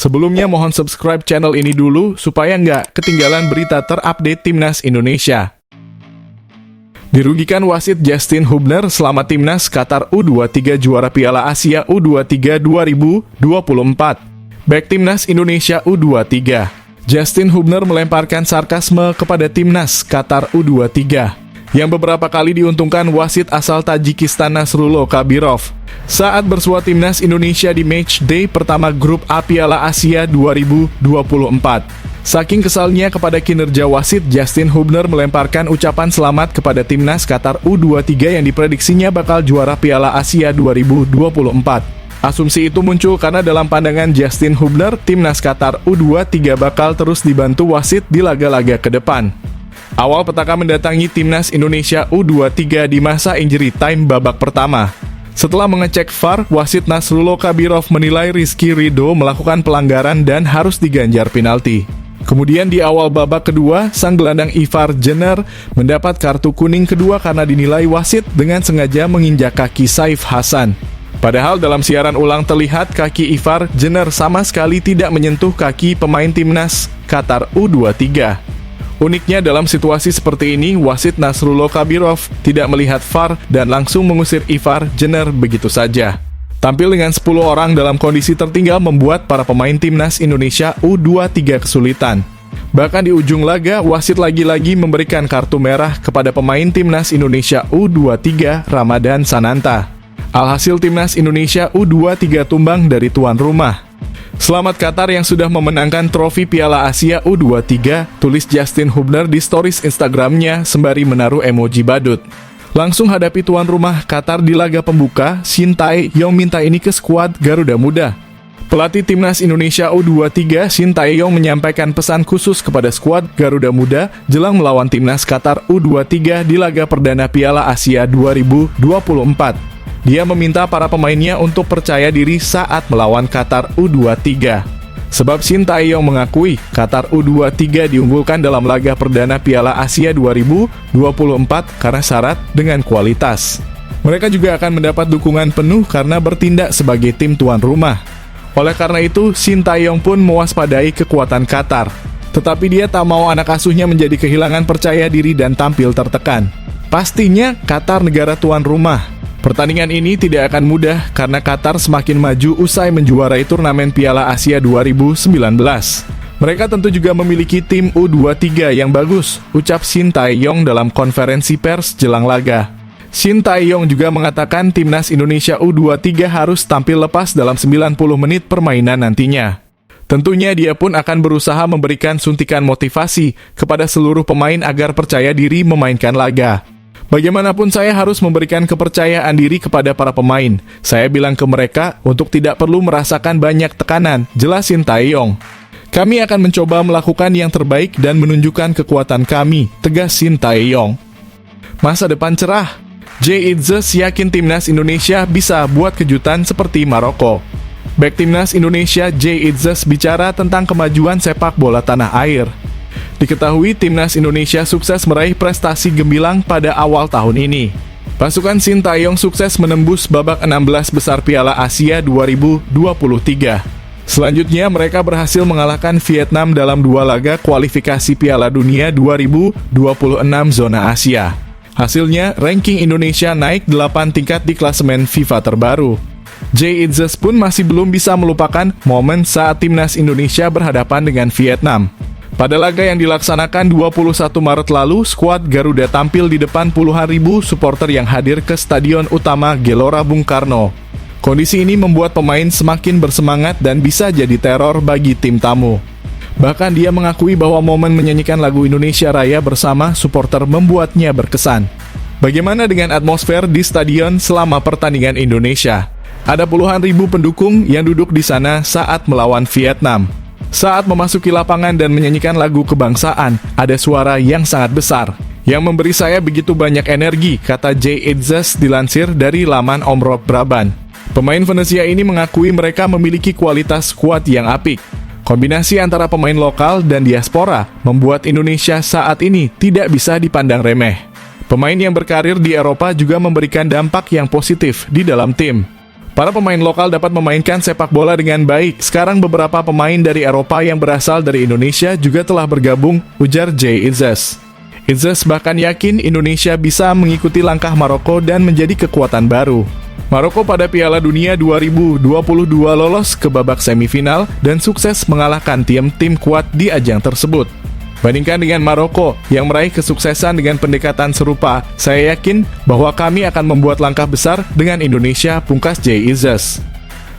Sebelumnya mohon subscribe channel ini dulu supaya nggak ketinggalan berita terupdate Timnas Indonesia. Dirugikan wasit Justin Hubner selama Timnas Qatar U23 juara Piala Asia U23 2024. Bek Timnas Indonesia U23, Justin Hubner melemparkan sarkasme kepada Timnas Qatar U23 yang beberapa kali diuntungkan wasit asal Tajikistan Nasrullo Kabirov saat bersua Timnas Indonesia di match day pertama grup A Piala Asia 2024. Saking kesalnya kepada kinerja wasit, Justin Hubner melemparkan ucapan selamat kepada Timnas Qatar U23 yang diprediksinya bakal juara Piala Asia 2024. Asumsi itu muncul karena dalam pandangan Justin Hubner, Timnas Qatar U23 bakal terus dibantu wasit di laga-laga ke depan. Awal petaka mendatangi Timnas Indonesia U23 di masa injury time babak pertama. Setelah mengecek VAR, wasit Nasrullo Kabirov menilai Rizky Ridho melakukan pelanggaran dan harus diganjar penalti. Kemudian di awal babak kedua, sang gelandang Ivar Jenner mendapat kartu kuning kedua karena dinilai wasit dengan sengaja menginjak kaki Saif Hasan. Padahal dalam siaran ulang terlihat kaki Ivar Jenner sama sekali tidak menyentuh kaki pemain Timnas Qatar U23. Uniknya dalam situasi seperti ini, wasit Nasrullo Kabirov tidak melihat VAR dan langsung mengusir Ivar Jenner begitu saja. Tampil dengan 10 orang dalam kondisi tertinggal membuat para pemain Timnas Indonesia U23 kesulitan. Bahkan di ujung laga, wasit lagi-lagi memberikan kartu merah kepada pemain Timnas Indonesia U23 Ramadan Sananta. Alhasil Timnas Indonesia U23 tumbang dari tuan rumah. Selamat Qatar yang sudah memenangkan trofi Piala Asia U23, tulis Justin Hubner di stories Instagramnya sembari menaruh emoji badut. Langsung hadapi tuan rumah Qatar di laga pembuka, Shin Tae-yong minta ini ke skuad Garuda Muda. Pelatih Timnas Indonesia U23, Shin Tae-yong menyampaikan pesan khusus kepada skuad Garuda Muda jelang melawan Timnas Qatar U23 di laga perdana Piala Asia 2024. Dia meminta para pemainnya untuk percaya diri saat melawan Qatar U23. Sebab Shin Tae-yong mengakui Qatar U23 diunggulkan dalam laga perdana Piala Asia 2024 karena syarat dengan kualitas. Mereka juga akan mendapat dukungan penuh karena bertindak sebagai tim tuan rumah. Oleh karena itu, Shin Tae-yong pun mewaspadai kekuatan Qatar. Tetapi dia tak mau anak asuhnya menjadi kehilangan percaya diri dan tampil tertekan. Pastinya Qatar negara tuan rumah. Pertandingan ini tidak akan mudah karena Qatar semakin maju usai menjuarai turnamen Piala Asia 2019. Mereka tentu juga memiliki tim U23 yang bagus, ucap Shin Tae-yong dalam konferensi pers jelang laga. Shin Tae-yong juga mengatakan Timnas Indonesia U23 harus tampil lepas dalam 90 menit permainan nantinya. Tentunya dia pun akan berusaha memberikan suntikan motivasi kepada seluruh pemain agar percaya diri memainkan laga. Bagaimanapun saya harus memberikan kepercayaan diri kepada para pemain. Saya bilang ke mereka untuk tidak perlu merasakan banyak tekanan, jelas Shin Tae-yong. Kami akan mencoba melakukan yang terbaik dan menunjukkan kekuatan kami, tegas Shin Tae-yong. Masa depan cerah. Jay Itzes yakin Timnas Indonesia bisa buat kejutan seperti Maroko. Bek Timnas Indonesia Jay Itzes bicara tentang kemajuan sepak bola tanah air. Diketahui Timnas Indonesia sukses meraih prestasi gemilang pada awal tahun ini. Pasukan Shin Tae-yong sukses menembus babak 16 besar Piala Asia 2023. Selanjutnya mereka berhasil mengalahkan Vietnam dalam 2 laga kualifikasi Piala Dunia 2026 zona Asia. Hasilnya, ranking Indonesia naik 8 tingkat di klasemen FIFA terbaru. Jay Itzes pun masih belum bisa melupakan momen saat Timnas Indonesia berhadapan dengan Vietnam. Pada laga yang dilaksanakan 21 Maret lalu, skuad Garuda tampil di depan puluhan ribu supporter yang hadir ke Stadion Utama Gelora Bung Karno. Kondisi ini membuat pemain semakin bersemangat dan bisa jadi teror bagi tim tamu. Bahkan dia mengakui bahwa momen menyanyikan lagu Indonesia Raya bersama supporter membuatnya berkesan. Bagaimana dengan atmosfer di stadion selama pertandingan Indonesia? Ada puluhan ribu pendukung yang duduk di sana saat melawan Vietnam. Saat memasuki lapangan dan menyanyikan lagu kebangsaan, ada suara yang sangat besar, yang memberi saya begitu banyak energi, kata Jay Itzes dilansir dari laman Omroep Brabant. Pemain Venesia ini mengakui mereka memiliki kualitas skuad yang apik. Kombinasi antara pemain lokal dan diaspora membuat Indonesia saat ini tidak bisa dipandang remeh. Pemain yang berkarir di Eropa juga memberikan dampak yang positif di dalam tim. Para pemain lokal dapat memainkan sepak bola dengan baik. Sekarang beberapa pemain dari Eropa yang berasal dari Indonesia juga telah bergabung, ujar Jay Izzes. Izzes bahkan yakin Indonesia bisa mengikuti langkah Maroko dan menjadi kekuatan baru. Maroko pada Piala Dunia 2022 lolos ke babak semifinal dan sukses mengalahkan tim-tim kuat di ajang tersebut. Bandingkan dengan Maroko yang meraih kesuksesan dengan pendekatan serupa, saya yakin bahwa kami akan membuat langkah besar dengan Indonesia, pungkas Jay Izzes.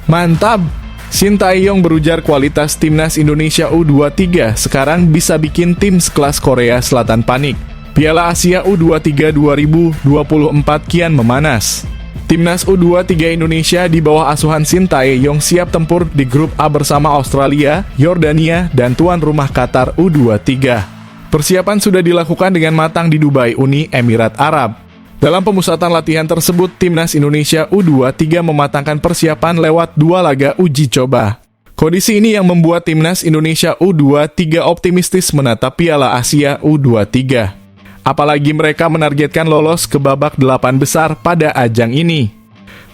Mantap! Shin Tae-yong berujar kualitas timnas Indonesia U23 sekarang bisa bikin tim sekelas Korea Selatan panik. Piala Asia U23 2024 kian memanas. Timnas U23 Indonesia di bawah asuhan Shin Tae-yong siap tempur di grup A bersama Australia, Yordania, dan tuan rumah Qatar U23. Persiapan sudah dilakukan dengan matang di Dubai, Uni Emirat Arab. Dalam pemusatan latihan tersebut, Timnas Indonesia U23 mematangkan persiapan lewat 2 laga uji coba. Kondisi ini yang membuat Timnas Indonesia U23 optimistis menatap Piala Asia U23. Apalagi mereka menargetkan lolos ke babak 8 besar pada ajang ini.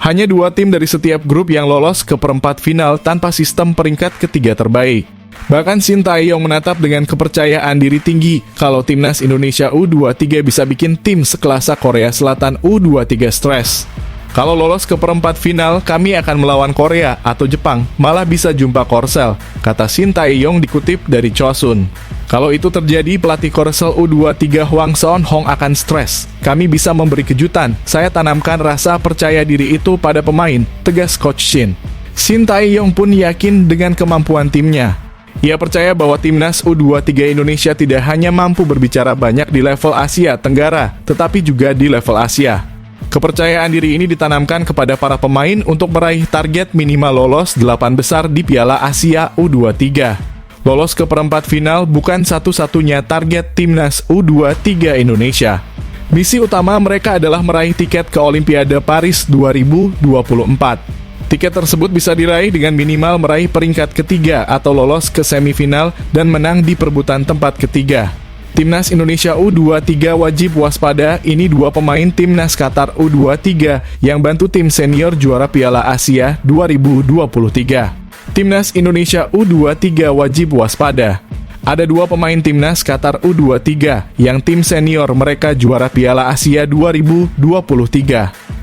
Hanya 2 tim dari setiap grup yang lolos ke perempat final tanpa sistem peringkat ketiga terbaik. Bahkan Shin Tae-yong menatap dengan kepercayaan diri tinggi kalau Timnas Indonesia U23 bisa bikin tim sekelas Korea Selatan U23 stres. Kalau lolos ke perempat final, kami akan melawan Korea atau Jepang, malah bisa jumpa Korsel, kata Shin Tae-yong dikutip dari Chosun. Kalau itu terjadi, pelatih Korsel U23 Hwang Seon-hong akan stres. Kami bisa memberi kejutan. Saya tanamkan rasa percaya diri itu pada pemain, tegas Coach Shin. Shin Tae-yong pun yakin dengan kemampuan timnya. Ia percaya bahwa timnas U23 Indonesia tidak hanya mampu berbicara banyak di level Asia Tenggara, tetapi juga di level Asia. Kepercayaan diri ini ditanamkan kepada para pemain untuk meraih target minimal lolos 8 besar di Piala Asia U23. Lolos ke perempat final bukan satu-satunya target timnas U23 Indonesia. Misi utama mereka adalah meraih tiket ke Olimpiade Paris 2024. Tiket tersebut bisa diraih dengan minimal meraih peringkat ketiga atau lolos ke semifinal dan menang di perebutan tempat ketiga. Timnas Indonesia U23 wajib waspada, ini 2 pemain Timnas Qatar U23 yang bantu tim senior juara Piala Asia 2023. Timnas Indonesia U23 wajib waspada. Ada 2 pemain Timnas Qatar U23 yang tim senior mereka juara Piala Asia 2023.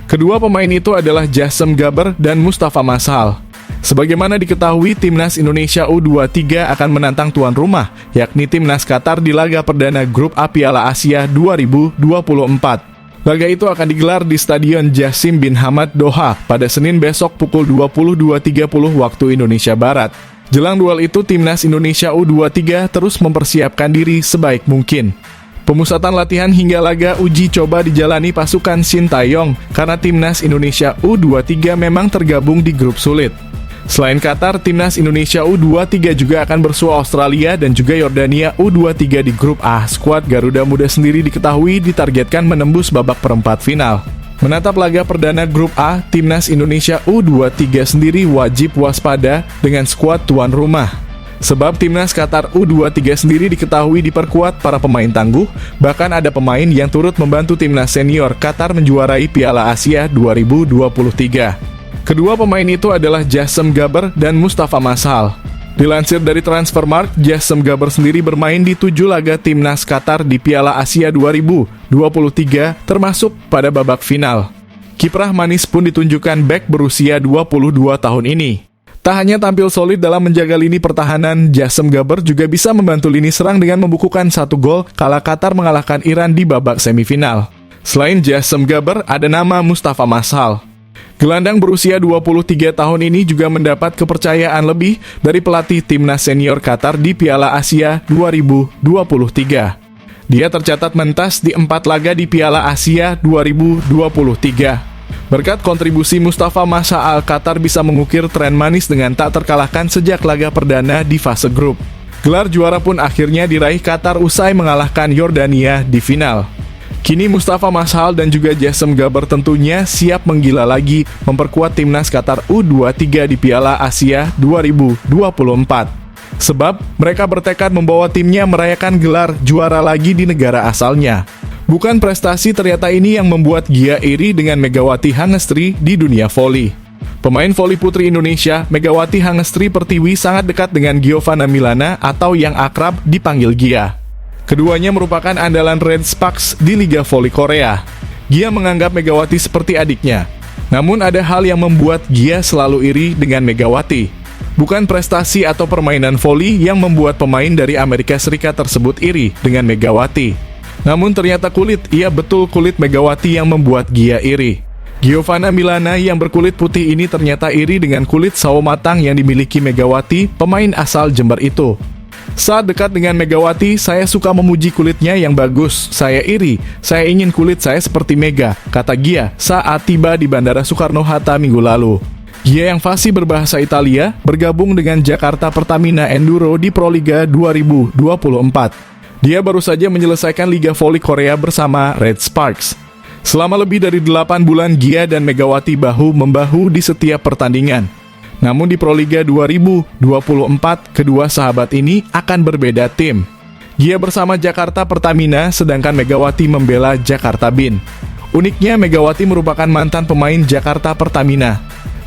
Kedua pemain itu adalah Jasem Gaber dan Mustafa Mashal. Sebagaimana diketahui, Timnas Indonesia U23 akan menantang tuan rumah, yakni Timnas Qatar di laga perdana Grup A Piala Asia 2024. Laga itu akan digelar di Stadion Jassim bin Hamad Doha pada Senin besok pukul 22.30 waktu Indonesia Barat. Jelang duel itu, Timnas Indonesia U23 terus mempersiapkan diri sebaik mungkin. Pemusatan latihan hingga laga uji coba dijalani pasukan Shin Tae-yong karena Timnas Indonesia U23 memang tergabung di grup sulit. Selain Qatar, Timnas Indonesia U23 juga akan bersua Australia dan juga Yordania U23 di grup A. Skuad Garuda Muda sendiri diketahui ditargetkan menembus babak perempat final. Menatap laga perdana grup A, Timnas Indonesia U23 sendiri wajib waspada dengan skuad tuan rumah. Sebab Timnas Qatar U23 sendiri diketahui diperkuat para pemain tangguh, bahkan ada pemain yang turut membantu Timnas senior Qatar menjuarai Piala Asia 2023. Kedua pemain itu adalah Jasem Gaber dan Mustafa Mashal. Dilansir dari Transfermarkt, Jasem Gaber sendiri bermain di 7 laga Timnas Qatar di Piala Asia 2023, termasuk pada babak final. Kiprah manis pun ditunjukkan bek berusia 22 tahun ini. Tak hanya tampil solid dalam menjaga lini pertahanan, Jasem Gaber juga bisa membantu lini serang dengan membukukan 1 gol kala Qatar mengalahkan Iran di babak semifinal. Selain Jasem Gaber, ada nama Mustafa Mashal. Gelandang berusia 23 tahun ini juga mendapat kepercayaan lebih dari pelatih timnas senior Qatar di Piala Asia 2023. Dia tercatat mentas di 4 laga di Piala Asia 2023. Berkat kontribusi Mustafa Mashal, Qatar bisa mengukir tren manis dengan tak terkalahkan sejak laga perdana di fase grup. Gelar juara pun akhirnya diraih Qatar usai mengalahkan Yordania di final. Kini Mustafa Mashal dan juga Jasem Gaber tentunya siap menggila lagi memperkuat timnas Qatar U23 di Piala Asia 2024. Sebab mereka bertekad membawa timnya merayakan gelar juara lagi di negara asalnya. Bukan prestasi ternyata ini yang membuat Gia iri dengan Megawati Hangestri di dunia voli. Pemain voli putri Indonesia, Megawati Hangestri Pertiwi sangat dekat dengan Giovanna Milana atau yang akrab dipanggil Gia. Keduanya merupakan andalan Red Sparks di Liga Voli Korea. Gia menganggap Megawati seperti adiknya. Namun ada hal yang membuat Gia selalu iri dengan Megawati. Bukan prestasi atau permainan voli yang membuat pemain dari Amerika Serikat tersebut iri dengan Megawati. Namun ternyata betul kulit Megawati yang membuat Gia iri. Giovanna Milana yang berkulit putih ini ternyata iri dengan kulit sawo matang yang dimiliki Megawati, pemain asal Jember itu. Saat dekat dengan Megawati, saya suka memuji kulitnya yang bagus. Saya iri, saya ingin kulit saya seperti Mega, kata Gia saat tiba di Bandara Soekarno-Hatta minggu lalu. Gia yang fasih berbahasa Italia, bergabung dengan Jakarta Pertamina Enduro di Proliga 2024. Dia baru saja menyelesaikan Liga Voli Korea bersama Red Sparks. Selama lebih dari 8 bulan, Gia dan Megawati bahu-membahu di setiap pertandingan. Namun di Proliga 2024, kedua sahabat ini akan berbeda tim. Gia bersama Jakarta Pertamina, sedangkan Megawati membela Jakarta Bin. Uniknya, Megawati merupakan mantan pemain Jakarta Pertamina.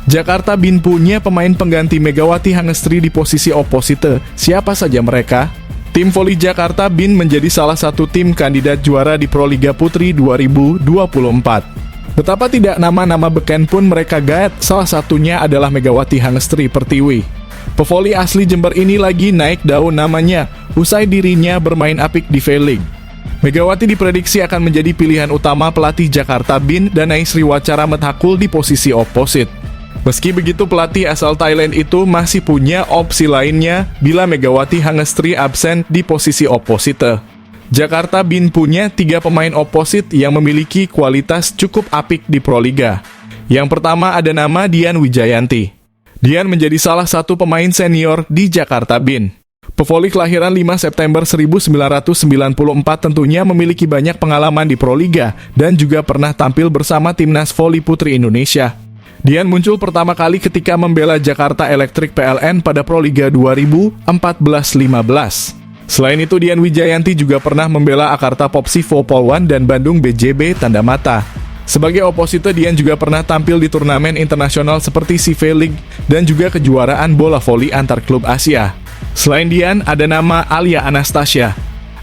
Jakarta Bin punya pemain pengganti Megawati Hangestri di posisi oposite. Siapa saja mereka? Tim voli Jakarta Bin menjadi salah satu tim kandidat juara di Proliga Putri 2024. Betapa tidak nama-nama beken pun mereka gaet, salah satunya adalah Megawati Hangestri Pertiwi. Pevoli asli Jember ini lagi naik daun namanya, usai dirinya bermain apik di V-League. Megawati diprediksi akan menjadi pilihan utama pelatih Jakarta Bin dan Sri Wacara Methakul di posisi oposit. Meski begitu, pelatih asal Thailand itu masih punya opsi lainnya bila Megawati Hangestri absen di posisi oposite. Jakarta Bin punya 3 pemain oposit yang memiliki kualitas cukup apik di Proliga. Yang pertama ada nama Dian Wijayanti. Dian menjadi salah satu pemain senior di Jakarta Bin. Pevoli kelahiran 5 September 1994 tentunya memiliki banyak pengalaman di Proliga dan juga pernah tampil bersama Timnas Voli Putri Indonesia. Dian muncul pertama kali ketika membela Jakarta Electric PLN pada Proliga 2014-15. Selain itu, Dian Wijayanti juga pernah membela Akarta Popsivo Polwan dan Bandung BJB Tanda Mata. Sebagai oposite, Dian juga pernah tampil di turnamen internasional seperti CV League dan juga kejuaraan bola voli antar klub Asia. Selain Dian, ada nama Alia Anastasia.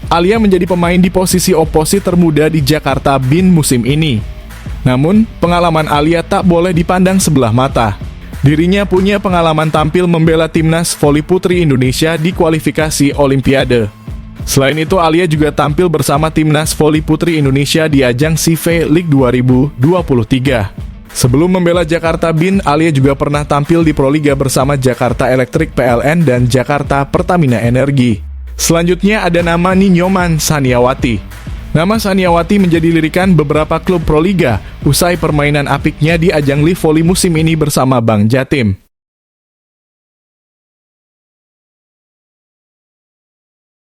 Alia menjadi pemain di posisi oposit termuda di Jakarta Bin musim ini. Namun, pengalaman Alia tak boleh dipandang sebelah mata. Dirinya punya pengalaman tampil membela Timnas Voli Putri Indonesia di kualifikasi Olimpiade. Selain itu, Alia juga tampil bersama Timnas Voli Putri Indonesia di ajang CV League 2023. Sebelum membela Jakarta Bin, Alia juga pernah tampil di Proliga bersama Jakarta Electric PLN dan Jakarta Pertamina Energi. Selanjutnya ada nama Ninyoman Saniawati. Nama Saniawati menjadi lirikan beberapa klub Proliga usai permainan apiknya di ajang Live Volley musim ini bersama Bang Jatim.